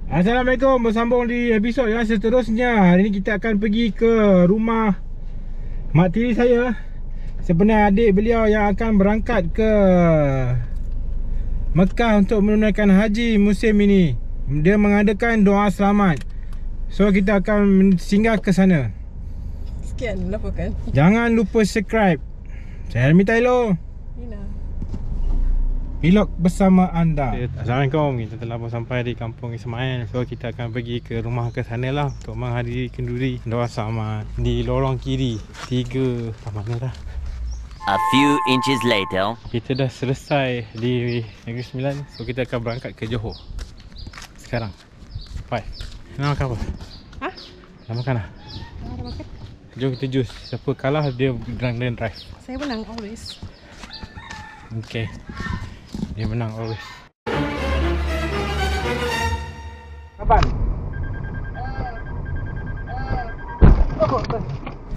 Assalamualaikum, bersambung di episod yang seterusnya. Hari ni kita akan pergi ke rumah mak tiri saya, sebenarnya adik beliau yang akan berangkat ke Mekah untuk menunaikan haji musim ini. Dia mengadakan doa selamat. So kita akan singgah ke sana. Sekian laporkan. Jangan lupa subscribe. Saya Helmi Taylor, vlog bersama anda. Assalamualaikum. Kita telah pun sampai di kampung Ismail. So kita akan pergi ke rumah ke sana lah untuk menghadiri kenduri doa selamat di lorong kiri 3. Mana dah? A few inches later. Kita dah selesai di Negeri Sembilan. So kita akan berangkat ke Johor sekarang. Bye. Nak makan apa? Hah? Nak makan lah? Ada makan? Jom kita jus. Siapa kalah dia drive. Saya menang always. Okay, dia menang always. Kapan?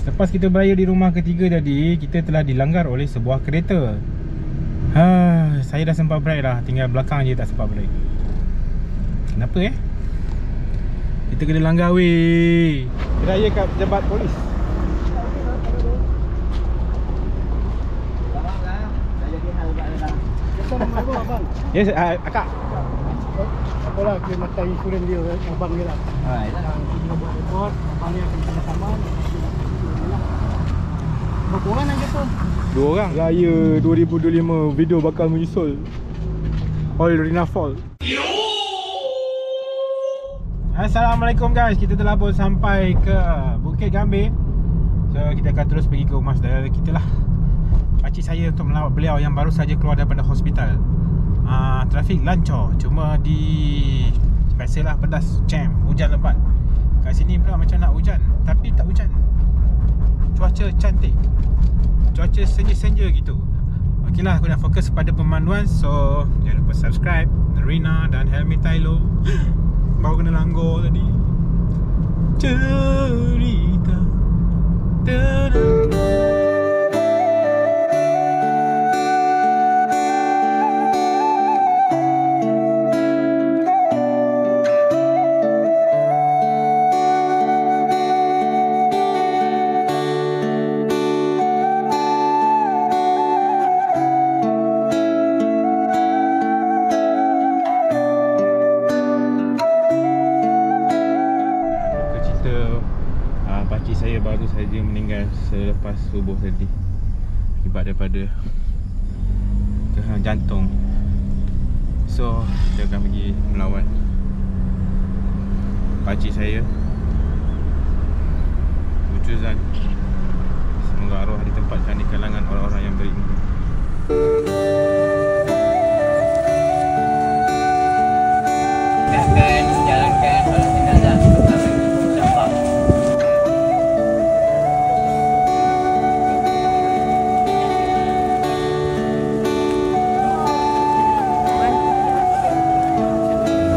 Lepas kita beraya di rumah ketiga tadi, kita telah dilanggar oleh sebuah kereta. Saya dah sempat brake dah, tinggal belakang je tak sempat brake. Kenapa Kita kena langgar weh. Beraya kat pejabat polis. Yes, akak. Apalah, kita mata insurans dia, abang dia lah. Kita buat report, abang dia akan kena saman. Berapa orang yang jatuh? 2 orang. Raya 2025, video bakal menyusul. All Rina Fall. Assalamualaikum guys, kita telah pun sampai ke Bukit Gambir. So kita akan terus pergi ke rumah saudara kita lah, pakcik saya, untuk melawat beliau yang baru saja keluar daripada hospital. Trafik lancar, cuma di biasalah pedas, jam, hujan lebat. Kat sini pula macam nak hujan, tapi tak hujan. Cuaca cantik, cuaca senja-senja gitu. Okey lah, aku nak fokus pada pemanduan. So jangan lupa subscribe Rina dan Helmi Taylor. Baru kena langgar tadi. Cerita pakcik saya baru saja meninggal selepas subuh tadi akibat daripada jantung. So kita akan pergi melawat pakcik saya. Wujuzan, semoga arwah ditempatkan di kalangan orang-orang yang beriman. Akan menjalankan solat jenazah insya-Allah.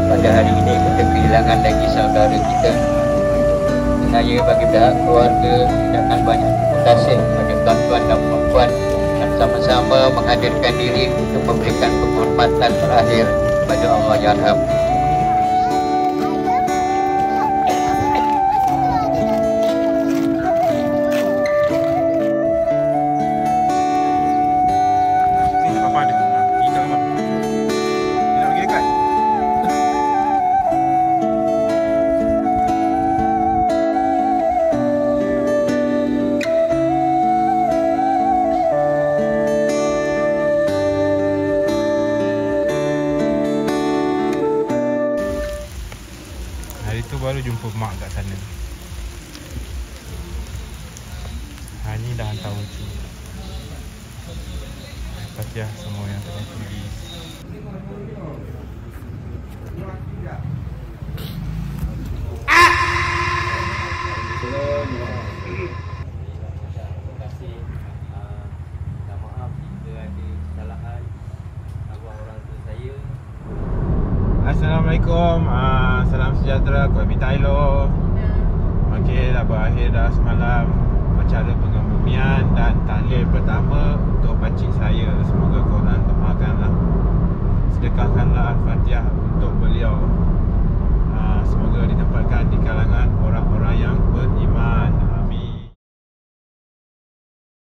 Pada hari ini kita kehilangan lagi saudara kita. Saya bagi pihak keluarga tindakan banyak terima kasih kepada tuan-tuan dan puan-puan yang sama-sama menghadirkan diri untuk memberikan penghormatan terakhir kepada Allah Yarham. Baru jumpa mak kat sana. Ni dah hantar unci. Fatihah semua yang telah pergi. Terima kasih. Minta maaf jika ada kesalahan arwah orang tua saya. Assalamualaikum, salam sejahtera, aku Helmi Taylor. Okey, dah berakhir dah semalam acara pengebumian dan tahlil pertama untuk pakcik saya. Semoga korang doakanlah, sedekahkanlah Al-Fatihah untuk beliau.